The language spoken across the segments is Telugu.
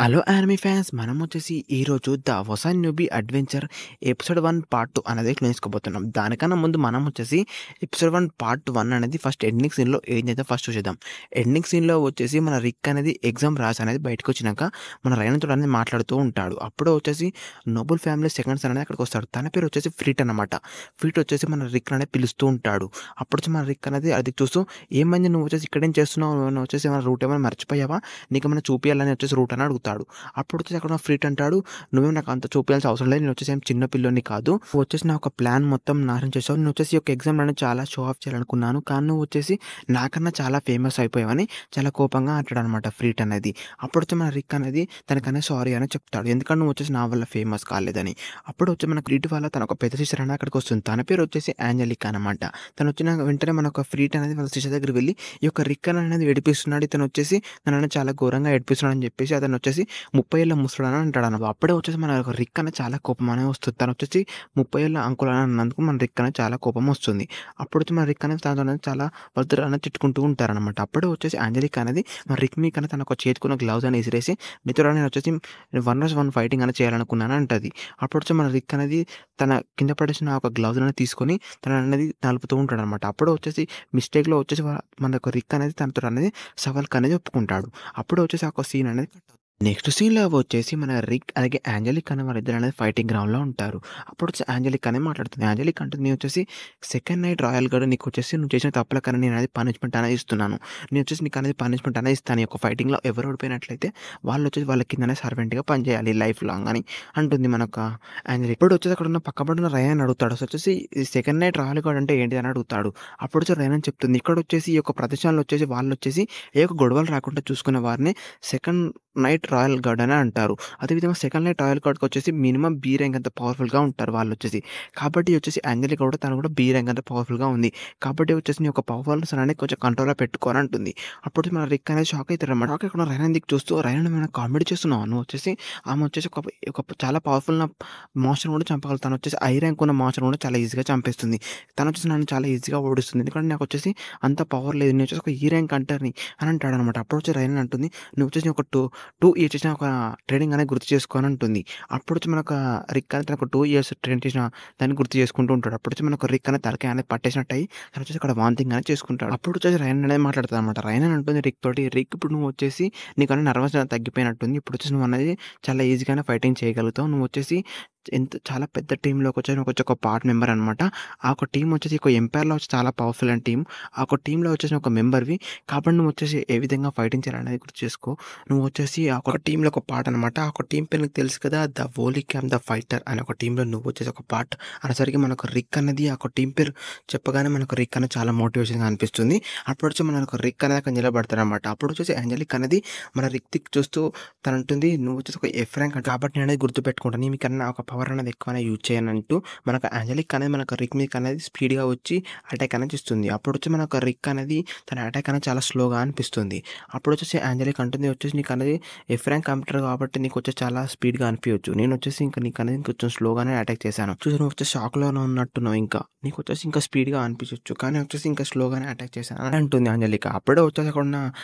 Hello anime fans! మనమొచ్చేసి ఈరోజు 'ద వసాన్యూబి అడ్వెంచర్' ఎపిసోడ్ 1 పార్ట్ 2 అనేది నేర్చుకోబోతున్నాం. దానికన్నా ముందు మనమొచ్చేసి ఎపిసోడ్ 1 పార్ట్ 1 అనేది ఫస్ట్ ఎండింగ్ సీన్‌లో ఏం చేద్దాం ఫస్ట్ చూసేద్దాం. ఎండింగ్ సీన్‌లో వచ్చేసి మన రిక్ అనేది ఎగ్జామ్ రాసి అనేది బయటకొచ్చినాక మన రైనతోటి అనేది మాట్లాడుతూ ఉంటాడు. అప్పుడు వచ్చేసి నోబుల్ ఫ్యామిలీ సెకండ్ సన్ అనేది అక్కడికొస్తాడు. తన పేరు వచ్చేసి ఫ్రీట్ అన్నమాట. ఫ్రీట్ వచ్చేసి మన రిక్ అనేది పిలుస్తూ ఉంటాడు. అప్పుడొచ్చి మన రిక్ అనేది అది చూస్తూ "ఏమైంది నువ్వు వచ్చేసి ఇక్కడేం చేస్తున్నావు? నువ్వు వచ్చేసి ఏమైనా రూట్ ఏమైనా మర్చిపోయావా? నీకేమైనా చూపియాలని వచ్చేసి రూట్" అని అడుగుతాడు. అప్పుడు వచ్చేసి అక్కడ ఫ్రీట్ అంటాడు, "నువ్వేం నాకు అంత చూపియాల్సిన అవసరం లేదు. నేను వచ్చేసి ఏం చిన్న పిల్లోడిని కాదు. నువ్వు వచ్చేసి నా ఒక ప్లాన్ మొత్తం నాశనం చేసావు. నేను వచ్చేసి ఈ యొక్క ఎగ్జామ్‌లో అనేది చాలా షో ఆఫ్ చేయాలనుకున్నాను. కానీ నువ్వు వచ్చేసి నాకన్నా చాలా ఫేమస్ అయిపోయావని" చాలా కోపంగా అంటాడనమాట ఫ్రీట్ అనేది. అప్పుడు వచ్చి మన రిక్ అనేది తనకనే సారీ అని చెప్తాడు. ఎందుకంటే నువ్వు వచ్చేసి నా వల్ల ఫేమస్ కాలేదని. అప్పుడు వచ్చి మన ఫ్రీట్ వల్ల తన ఒక పెద్ద సిస్టర్ అనేది అక్కడికి వస్తుంది. తన పేరు వచ్చేసి ఏంజెలికా అనమాట. తను వచ్చిన వెంటనే మన ఒక ఫ్రీట్ అనేది వాళ్ళ సిస్టర్ దగ్గరికి వెళ్ళి ఈ యొక్క రిక్ అనేది ఏడిపిస్తున్నాడు. ఇతను వచ్చేసి నన్ను చాలా ఘోరంగా ఏడిపిస్తున్నాడు అని చెప్పేసి అతను వచ్చేసి 30 ఏళ్ల ముసలోడని అంటాడనమాట. అప్పుడే వచ్చేసి మన రిక్ అనేది చాలా కోపం అనేది వస్తుంది. తను వచ్చేసి 30 ఏళ్ల అంకుల్ అని అన్నందుకు మన రిక్ అనేది చాలా కోపం వస్తుంది. అప్పుడు వచ్చి మన రిక్ అనేది తనతో అనేది చాలా వద్దు అనేది తిట్టుకుంటూ ఉంటారనమాట. అప్పుడే వచ్చేసి ఏంజెలికా అనేది మన రిక్ మీకనే తన ఒక చేతికున్న గ్లౌజ్ అని విసిరేసి "నీతో నేను వచ్చేసి 1 vs 1 ఫైటింగ్ అనేది చేయాలనుకున్నాను" అంటది. అప్పుడు వచ్చి మన రిక్ అనేది తన కింద పడేసిన ఒక గ్లౌజ్ అనేది తీసుకొని తను అనేది నలుపుతూ ఉంటాడనమాట. అప్పుడు వచ్చేసి మిస్టేక్‌లో వచ్చేసి మన యొక్క రిక్ అనేది తనతో అనేది సవాల్‌కి అనేది ఒప్పుకుంటాడు. అప్పుడు వచ్చేసి ఆ ఒక సీన్ అనేది నెక్స్ట్ సీన్‌లో వచ్చేసి మన రిక్ అలాగే ఏంజెలిక్ అనే వాళ్ళిద్దరు అనేది ఫైటింగ్ గ్రౌండ్‌లో ఉంటారు. అప్పుడు వచ్చి ఏంజెలిక్ అనే మాట్లాడుతుంది. ఏంజెలిక్ అంటుంది, "నేను వచ్చేసి సెకండ్ నైట్ రాయల్ గార్డ్ నీకు వచ్చేసి నువ్వు చేసిన తప్పులకని నేను అనేది పనిష్మెంట్ అనేది ఇస్తున్నాను. నేను వచ్చేసి నీకు అనేది పనిష్మెంట్ అనేది ఇస్తాను. ఈ యొక్క ఫైటింగ్‌లో ఎవరు ఓడిపోయినట్లయితే వాళ్ళు వచ్చేసి వాళ్ళ కిందనే సర్వెంట్‌గా పనిచేయాలి లైఫ్ లాంగ్" అని అంటుంది మన యొక్క ఏంజెలిక్. ఇప్పుడు వచ్చేసి అక్కడ ఉన్న పక్కపడున్న రయాన్ అడుగుతాడు. అసలు వచ్చేసి ఈ సెకండ్ నైట్ రాయల్ గార్డ్ అంటే ఏంటిది అని అడుగుతాడు. అప్పుడు వచ్చి రయాన్ చెప్తుంది, "ఇక్కడ వచ్చేసి ఈ యొక్క ప్రదేశంలో వచ్చేసి వాళ్ళు వచ్చేసి ఏ ఒక్క గొడవలు రాకుండా చూసుకునే వారిని సెకండ్ నైట్ రాయల్ గార్డ్ అని అంటారు. అదేవిధంగా సెకండ్ నైట్ రాయల్ గార్డ్‌కి వచ్చేసి మినిమమ్ బీ ర్యాంక్ అంత పవర్‌ఫుల్‌గా ఉంటారు వాళ్ళొచ్చేసి. కాబట్టి వచ్చేసి ఏంజెలికా కూడా తను కూడా బీ ర్యాంక్ అంత పవర్‌ఫుల్‌గా ఉంది. కాబట్టి వచ్చేసి నీ యొక్క పవర్‌ఫుల్‌నెస్ అనేది కొంచెం కంట్రోల్‌లో పెట్టుకో అని అంటుంది. అప్పుడు మన రిక్ అనేది షాక్ అయితాడన్నమాట. షాక్ అయ్యకుండా రైనాని దిక్కు చూస్తూ, "రైనా నువ్వేమైనా కామెడీ చేస్తున్నావా? నువ్వు వచ్చేసి ఆమె వచ్చేసి ఒక చాలా పవర్‌ఫుల్ మాన్స్టర్‌ని కూడా చంపగలదు. తను వచ్చేసి ఐ ర్యాంక్ ఉన్న మాన్స్టర్‌ని కూడా చాలా ఈజీగా చంపేస్తుంది. తను వచ్చేసి నన్ను చాలా ఈజీగా ఓడిస్తుంది. ఎందుకంటే నాకు వచ్చేసి అంత పవర్ లేదు. నేను వచ్చేసి ఒక ఈ ర్యాంక్ హంటర్‌ని" అని అంటాడన్నమాట. అప్పుడు వచ్చి రైనా అంటుంది, "నువ్వు వచ్చేసి ఒక 2 ఇయర్స్ చేసిన ఒక ట్రైనింగ్ అనేది గుర్తు చేసుకో" అని అంటుంది. అప్పుడొచ్చి మనకు రిక్ అనేది తనకు 2 ఇయర్స్ ట్రైన్ చేసిన దాన్ని గుర్తు చేసుకుంటూ ఉంటాడు. అప్పుడొచ్చి మనకు రిక్ అనేది తలకాయ అనేది పట్టేసినట్టయి తను వచ్చేసి అక్కడ వామిటింగ్ అనేది చేసుకుంటాడు. అప్పుడు వచ్చేసి రైన్ అనేది మాట్లాడతదనమాట. రైన్ అని అంటుంది రిక్ తోటి, "రిక్ ఇప్పుడు నువ్వు వచ్చేసి నీకన్నీ నర్వస్ అనేది తగ్గిపోయినట్టుంది. ఇప్పుడు వచ్చేసి నువ్వు అనేది చాలా ఈజీగానే ఫైటింగ్ చేయగలుగుతావు. నువ్వు వచ్చేసి చాలా పెద్ద టీమ్‌లోకి వచ్చావు. నువ్వు వచ్చి ఒక పార్ట్ మెంబర్ అనమాట. ఆ ఒక టీమ్ వచ్చేసి ఒక ఎంపైర్‌లో వచ్చి చాలా పవర్‌ఫుల్ అయిన టీమ్. ఆ ఒక టీమ్‌లో వచ్చేసి ఒక మెంబర్‌వి. కాబట్టి నువ్వు వచ్చేసి ఏ విధంగా ఫైటింగ్ చేయాలనేది గుర్తు చేసుకో. నువ్వు వచ్చేసి ఆ ఒక టీమ్‌లో ఒక పార్ట్ అనమాట. ఆ ఒక టీమ్ పేరు నీకు తెలుసు కదా! ద వోలీ క్యాంప్ ద ఫైటర్ అనే ఒక టీమ్‌లో నువ్వు వచ్చేసి ఒక పార్ట్ అనేసరికి మనకు రిక్ అనేది ఆ ఒక టీమ్ పేరు చెప్పగానే మనకు రిక్ అనేది చాలా మోటివేషన్‌గా అనిపిస్తుంది. అప్పుడొచ్చి మనకు రిక్ అనేది అక్కడ నిలబడతాడనమాట. అప్పుడొచ్చేసి ఏంజెలిక్ అనేది మన రిక్ దిక్కు చూస్తూ తనంటుంది, "నువ్వు వచ్చేసి ఒక ఎఫ్ ర్యాంక్ కాబట్టి నేననేది గుర్తుపెట్టుకుంటాను. నీకన్నా ఒక పవర్ అనేది ఎక్కువనే యూజ్ చేయనంటూ" మనకు ఏంజెలిక్ అనేది మనకు రిక్ మీదకి అనేది స్పీడ్‌గా వచ్చి అటాక్ అనేది ఇస్తుంది. అప్పుడొచ్చి మనకు రిక్ అనేది తన అటాక్ అనేది చాలా స్లోగా అనిపిస్తుంది. అప్పుడొచ్చేసి ఏంజెలిక్ అంటుంది, "వచ్చేసి నీకనేది ఎఫ్ ర్యాంక్ కంప్యూటర్ కాబట్టి నీకొచ్చేసి చాలా స్పీడ్‌గా అనిపియొచ్చు. నేనొచ్చేసి ఇంక నీకనేది కొంచెం స్లోగానే అటాక్ చేశాను. చూసి నువ్వు వచ్చేసి షాక్‌లోనే ఉన్నట్టున్నావు ఇంకా. నీకొచ్చేసి ఇంకా స్పీడ్‌గా అనిపించొచ్చు. కానీ వచ్చేసి ఇంకా స్లోగానే అటాక్ చేశాను" అని అంటుంది ఏంజెలిక. అప్పుడే వచ్చేసి అక్కడున్న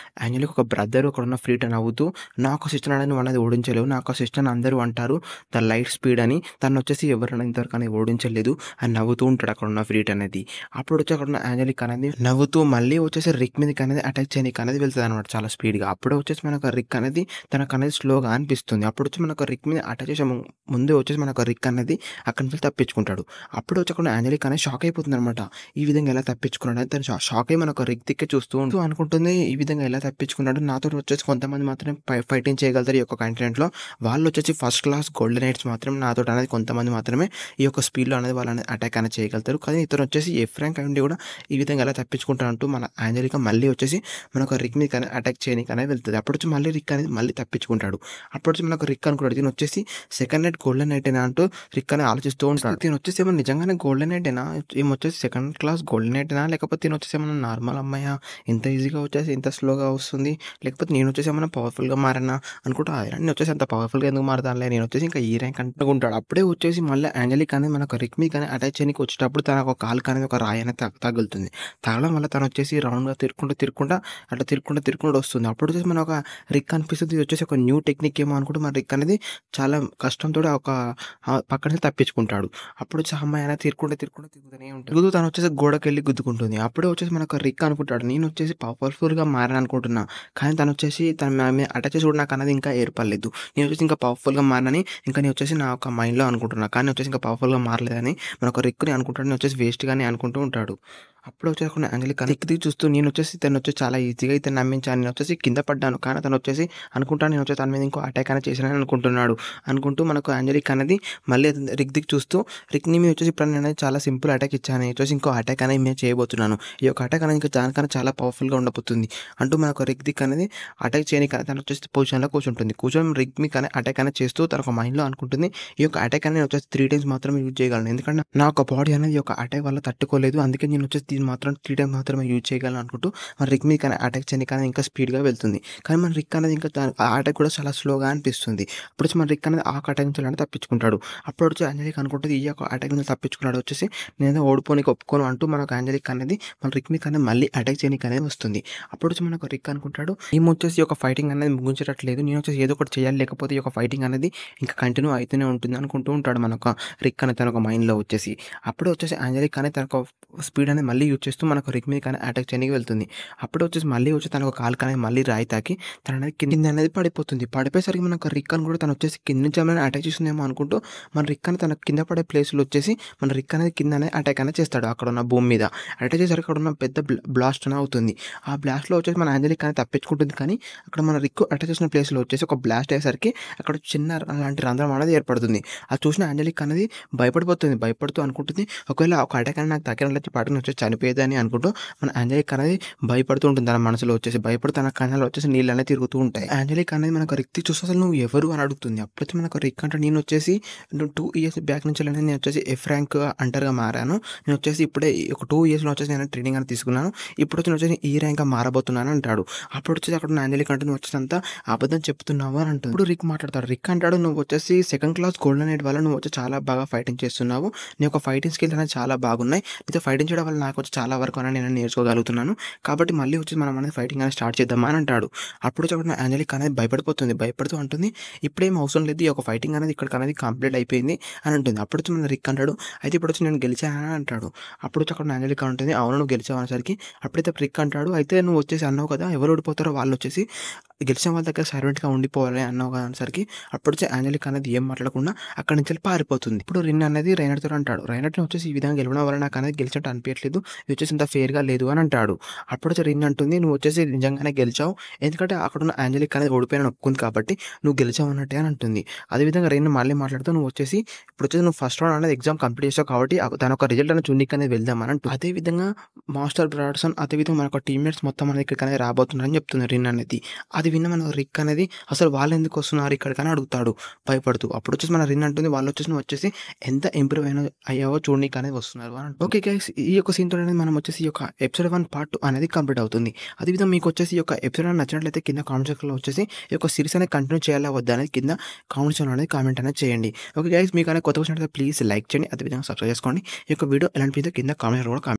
ఏంజెలిక్ ఒక బ్రదర్ అక్కడున్న ఫ్రీట్ నవ్వుతూ, "నా ఒక సిస్టర్ అనేది నువ్వనేది ఓడించలేవు. నా ఒక సిస్టర్‌ని అందరూ అంటారు ద లైట్ స్పీడ్ అని. తనొచ్చేసి ఎవరైనా ఇంతవరకనేది ఓడించలేదు" అని నవ్వుతూ ఉంటాడు అక్కడున్న ఫ్రీట్ అనేది. అప్పుడొచ్చి అక్కడున్న ఏంజెలిక్ అనేది నవ్వుతూ మళ్ళీ వచ్చేసి రిక్ మీదకనేది అటాక్ చేయనీకి అనేది వెళ్తదనమాట చాలా స్పీడ్‌గా. అప్పుడే వచ్చేసి మనకు రిక్ అనేది తనకనేది స్లోగా అనిపిస్తుంది. అప్పుడొచ్చి మనకు రిక్ మీద అటాక్ చేసే ముందే వచ్చేసి మనకు రిక్ అనేది అక్కడి నుంచి తప్పించుకుంటాడు. అప్పుడు వచ్చి అక్కడ ఏంజెలిక్ అనేది షాక్ అయిపోతుందనమాట. ఈ విధంగా ఎలా తప్పించుకున్నాడని తను షాక్ అయ్యి మనకు రిక్ దిక్కే చూస్తూ అనుకుంటుంది, ఈ విధంగా ఎలా తప్పించుకున్నాడు? నాతోటి వచ్చేసి కొంతమంది మాత్రమే ఫైటింగ్ చేయగలుగుతారు ఈ యొక్క కాంటినెంట్‌లో. వాళ్ళొచ్చేసి ఫస్ట్ క్లాస్ గోల్డెన్ నైట్స్ మాత్రమే నాతోటి అనేది కొంతమంది మాత్రమే ఈ యొక్క స్పీడ్‌లో అనేది వాళ్ళని అటాక్ అనేది చేయగలుగుతారు. కానీ ఇతను వచ్చేసి ఎఫ్ ర్యాంక్ అయ్యుండి కూడా ఈ విధంగా ఎలా తప్పించుకుంటాడంటూ మన ఏంజెలిక మళ్ళీ వచ్చేసి మనకు రిక్ మీదకి అటాక్ చేయనీకి అనేది వెళ్తది. అప్పుడొచ్చి మళ్ళీ రిక్ అనేది మళ్ళీ తప్పించుకుంటాడు. అప్పుడొచ్చి మనకు రిక్ అనుకున్నాడు, "దీని వచ్చేసి సెకండ్ నైట్ గోల్డెన్ నైటేనా" అంటూ రిక్ అని ఆలోచిస్తూ ఉంటాడు. తినొచ్చేసి ఏమన్నా నిజంగానే గోల్డెన్ నైటేనా? ఈమొచ్చేసి సెకండ్ క్లాస్ గోల్డెన్ నైటేనా? లేకపోతే తినొచ్చేసి ఏమన్నా నార్మల్ అమ్మాయా? ఇంత ఈజీగా వచ్చేసి ఇంత స్లోగా వస్తుంది. లేకపోతే నేనొచ్చేసి ఏమన్నా పవర్‌ఫుల్‌గా మారానా అనుకుంటా, నేనొచ్చేసి అంత పవర్‌ఫుల్‌గా ఎందుకు మారతానులే, నేనొచ్చేసి ఇంకా ఈ ర్యాంక్ అనుకుంటాడు. అప్పుడే వచ్చేసి మళ్ళీ యాంజెలిక్ అనేది మనకు రిక్ మీదకి అటాక్ చేయడానికి వచ్చేటప్పుడు తన ఒక కాలుకి అనేది ఒక రాయి అనేది తగులుతుంది. తగలడం వల్ల తను వచ్చేసి రౌండ్‌గా తిరుక్కుంటా అట్లా తిరుక్కుంటూ వస్తుంది. అప్పుడు వచ్చేసి మన ఒక రిక్ అనిపిస్తుంది. ఇది వచ్చేసి ఒక న్యూ టెక్నిక్ ఏమో అనుకుంటే మన రిక్ అనేది చాలా కష్టంతోటి ఒక పక్కన నుంచి తప్పించుకుంటాడు. అప్పుడు వచ్చి ఆ అమ్మాయి అనేది తిరుగుతూనే ఉంటుంది. తిరుగుతూ తను వచ్చేసి గోడకెళ్ళి గుద్దుకుంటుంది. అప్పుడే వచ్చేసి మనకు రిక్ అనుకుంటాడు. నేను వచ్చేసి పవర్‌ఫుల్‌గా మారాను అనుకుంటున్నా. కానీ తను వచ్చేసి నా మీద అటాక్ చేసి కూడా నాకన్నది ఇంకా ఏర్పడలేదు. నేను వచ్చేసి ఇంకా పవర్‌ఫుల్‌గా మారినని ఇంకా నేను వచ్చేసి నా యొక్క మైండ్‌లో అనుకుంటున్నా. కానీ వచ్చేసి ఇంకా పవర్‌ఫుల్‌గా మారలేదని మనకు రిక్‌ని అనుకుంటాడు. నేను వచ్చేసి వేస్ట్‌గానే అనుకుంటూ ఉంటాడు. అప్పుడు వచ్చేసి యాంజెలిక్ దిక్కు చూస్తూ నేను వచ్చేసి తనొచ్చేసి చాలా ఈజీగా ఇతన్ని నమ్మించాను. నేను వచ్చేసి కింద పడ్డాను. కానీ తను వచ్చేసి అనుకుంటాను నేను వచ్చేసి తన మీద ఇంకో అటాక్ అనేది చేశానని అనుకుంటున్నాడు. అనుకుంటూ మనకు యాంజెలిక్ అనేది మళ్ళీ రిక్ దిక్కు చూస్తూ రిక్‌ని మీద వచ్చేసి ఇప్పుడు నేను చాలా సింపుల్ అటాక్ ఇచ్చాను. వచ్చేసి ఇంకో అటాక్ అనేది నేను చేయబోతున్నాను. ఈ యొక్క అటాక్ అనేది ఇంకా దానికన్నా చాలా పవర్‌ఫుల్‌గా ఉండబోతుంది. అంటూ మనకు రిక్ దిక్ అనేది అటాక్ చేయనీకి తను వచ్చేసి పొజిషన్‌లో కూర్చుంటుంది. కూర్చొని రిక్ మీదకి అటాక్ అనేది చేస్తూ తన ఒక మైండ్‌లో అనుకుంటుంది. ఈ యొక్క అటాక్ అనేది వచ్చేసి 3 టైమ్స్ మాత్రమే యూజ్ చేయగలను. ఎందుకంటే నా యొక్క బాడీ అనేది ఈ యొక్క అటాక్ వల్ల తట్టుకోలేదు. అందుకే నేను వచ్చేసి దీన్ని మాత్రం 3 టైమ్స్ మాత్రమే యూజ్ చేయగలను అనుకుంటూ మన రిక్ మీదకి అటాక్ చేయనీకి ఇంకా స్పీడ్‌గా వెళ్తుంది. కానీ మన రిక్ అనేది ఇంకా ఆ అటాక్ కూడా చాలా స్లోగా అనిపిస్తుంది. అప్పుడు వచ్చి మన రిక్ అనేది ఆ అటాక్ నుంచి తప్పించుకుంటాడు. అప్పుడు వచ్చి యాంజెలిక్ అనుకుంటుంది ఈ యొక్క అటాక్ నుంచి తప్పించుకున్నాడు వచ్చేసి నేనేదో ఓడిపోనీకి ఒప్పుకోను అంటూ మనకు యాంజెలిక్ అనేది మన రిక్ మీదకి మళ్ళీ అటాక్ చేయనీకి అనేది వస్తుంది. అప్పుడు వచ్చి మనకు రిక్ అనుకుంటాడు ఈమె వచ్చేసి ఒక ఫైటింగ్ అనేది ముగించేటట్లేదు. నేను వచ్చేసి ఏదో ఒకటి చేయాలి. లేకపోతే ఈ యొక్క ఫైటింగ్ అనేది ఇంకా కంటిన్యూ అయితేనే ఉంటుంది అనుకుంటూ ఉంటాడు మనకు రిక్ అనేది తన ఒక మైండ్‌లో వచ్చేసి. అప్పుడే వచ్చేసి యాంజెలిక్ అనేది తన ఒక స్పీడ్ అనేది మళ్ళీ యూజ్ చేస్తూ మనకు రిక్ మీదకి అటాక్ చేయనీకి వెళ్తుంది. అప్పుడు వచ్చేసి మళ్ళీ వచ్చి తన ఒక కాలుకి అనేది మళ్ళీ రాయి తాకి తను అనేది కింద అనేది పడిపోతుంది. పడిపోయేసరికి మనకు రిక్ అని కూడా తను వచ్చేసి కింద నుంచి ఏమైనా అటాక్ చేస్తుందేమో అనుకుంటూ మన రిక్ అని తన కింద పడే ప్లేస్‌లో వచ్చేసి మన రిక్ అనేది కింద అనేది అటాక్ అనేది చేస్తాడు. అక్కడ ఉన్న భూమి మీద అటాక్ చేసేసరికి అక్కడ ఉన్న పెద్ద బ్లాస్ట్ అనేది అవుతుంది. ఆ బ్లాస్ట్‌లో వచ్చేసి మన యాంజెలిక్ అనేది తప్పించుకుంటుంది. కానీ అక్కడ మన రిక్ అటాక్ చేసిన ప్లేస్‌లో వచ్చేసి ఒక బ్లాస్ట్ అయ్యేసరికి అక్కడ చిన్న అలాంటి రంధ్రం అనేది ఏర్పడుతుంది. అది చూసిన యాంజెలిక్ అనేది భయపడిపోతుంది. భయపడుతూ అనుకుంటుంది ఒకవేళ ఒక అటాక్ అనేది నాకు తగిలినట్లయితే పాటున వచ్చేసి చనిపోయేదని అనుకుంటూ మన యాంజెలిక్ అనేది భయపడుతూ ఉంటుంది. తన మనసులో వచ్చేసి భయపడుతూ తన కళ్ళలో వచ్చేసి నీళ్ళు అనేది తిరుగుతూ ఉంటాయి. యాంజెలిక్ అనేది మనకు రిక్‌ని చూసి అసలు నువ్వు ఎవరు అని అడుగుతుంది. అప్పుడైతే మనకు రిక్ అంటే నేను వచ్చేసి 2 ఇయర్స్ బ్యాక్ నుంచి నేను వచ్చేసి ఎఫ్ ర్యాంక్ హంటర్‌గా మారాను. నేను వచ్చేసి ఇప్పుడే ఒక 2 ఇయర్స్‌లో వచ్చేసి నేను ట్రైనింగ్ అనేది తీసుకున్నాను. ఇప్పుడు వచ్చి నేను వచ్చేసి ఈ ర్యాంక్‌గా మారబోతున్నాను అంటాడు. అప్పుడు వచ్చేసి అక్కడ ఉన్న యాంజెలిక్ అంటే నువ్వు వచ్చేసి అంతా అబద్ధం చెప్తున్నావు అని అంటుంది. ఇప్పుడు రిక్ మాట్లాడతాడు. రిక్ అంటాడు నువ్వు వచ్చేసి సెకండ్ క్లాస్ గోల్డెన్ ఎయిడ్ వల్ల నువ్వు వచ్చి చాలా బాగా ఫైటింగ్ చేస్తున్నావు. నీ యొక్క ఫైటింగ్ స్కిల్స్ అనేది చాలా బాగున్నాయి. నీతో ఫైటింగ్ చేయడం వల్ల నాకు వచ్చి చాలా వరకు అనేది నేను నేర్చుకోగలుగుతున్నాను. కాబట్టి మళ్ళీ వచ్చి మనం అనేది ఫైటింగ్ అనేది స్టార్ట్ చేద్దామా అని అంటాడు. అప్పుడు వచ్చి అక్కడ యాంజెలిక్ అనేది భయపడిపోతుంది. భయపడుతూ అంటుంది ఇప్పుడేం అవసరం లేదు. ఈ యొక్క ఫైటింగ్ అనేది ఇక్కడికి అనేది కంప్లీట్ అయిపోయింది అని అంటుంది. అప్పుడు వచ్చి మన రిక్ అంటాడు అయితే ఇప్పుడు వచ్చి నేను గెలిచానని అంటాడు. అప్పుడు వచ్చి అక్కడ యాంజెలిక్ ఉంటుంది అవును నువ్వు గెలిచావు అనేసరికి అప్పుడైతే రిక్ అంటాడు అయితే నువ్వు వచ్చేసి అన్నావు కదా ఎవరు ఓడిపోతారో వాళ్ళు వచ్చేసి గెలిచిన వాళ్ళ దగ్గర సర్వెంట్‌గా ఉండిపోవాలి అన్నావు కదా అనేసరికి అప్పుడు వచ్చి యాంజెలిక్ అనేది ఏం మాట్లాడకుండా అక్కడి నుంచి పారిపోతుంది. ఇప్పుడు రిన్ అనేది రైనర్‌తో అంటాడు. రైనర్‌ని వచ్చేసి ఈ విధంగా గెలవడం వల్ల నాకు అనేది గెలిచినట్టు అనిపించట్లేదు. ఇది వచ్చేసి ఇంత ఫెయిర్‌గా లేదు అని అంటాడు. అప్పుడు వచ్చి రిన్ అంటుంది నువ్వు వచ్చేసి నిజంగానే గెలిచావు. ఎందుకంటే అక్కడున్న యాంజెలిక్ అనేది ఓడిపోయానని ఒప్పుకుంది కాబట్టి నువ్వు గెలిచావు అన్నట్టే అని అంటుంది. అదేవిధంగా రిన్ మళ్ళీ మాట్లాడుతూ నువ్వు వచ్చేసి ఇప్పుడు వచ్చేసి నువ్వు ఫస్ట్ రౌండ్ అనేది ఎగ్జామ్ కంప్లీట్ చేసావు కాబట్టి దాని యొక్క రిజల్ట్ అనేది చూడనీకి అనేది వెళ్దాం అని అంటుంది. అదేవిధంగా మాస్టర్ బ్రాడ్సన్ అదేవిధంగా మన యొక్క టీమ్‌మేట్స్ మొత్తం అనేది ఇక్కడికి అనేది రాబోతున్నారని చెప్తుంది రిన్ అనేది. అది విన్న మన రిక్ అనేది అసలు వాళ్ళు ఎందుకు వస్తున్నారు ఇక్కడికని అడుగుతాడు భయపడుతూ. అప్పుడు వచ్చేసి మన రిన్ అంటుంది వాళ్ళు వచ్చేసి నువ్వు వచ్చేసి ఎంత ఇంప్రూవ్ అయ్యావో చూడనీకి అనేది వస్తున్నారు అని అంటుంది. ఓకే గైస్ ఈ యొక్క సీన్‌తో అనేది మనం వచ్చేసి ఈ యొక్క ఎపిసోడ్ 1 పార్ట్ 2 అనేది కంప్లీట్ అవుతుంది. అదేవిధంగా మీకు వచ్చేసి ఈ యొక్క ఎపిసోడ్ నచ్చినట్లయితే కింద కామెంట్ సెక్షన్‌లో వచ్చేసి ఈ యొక్క సిరీస్ అనేది కంటిన్యూ చేయాలా వద్దా అనేది కింద కామెంట్ సెక్షన్‌లో అనేది కామెంట్ అనేది చేయండి. ఓకే గైస్ మీకు అనేది కొత్తగా వచ్చినట్లయితే ప్లీజ్ లైక్ చేయండి. అదేవిధంగా సబ్స్క్రైబ్ చేసుకోండి. ఈ యొక్క వీడియో ఎలా అనిపించిందో కింద కామెంట్ కూడా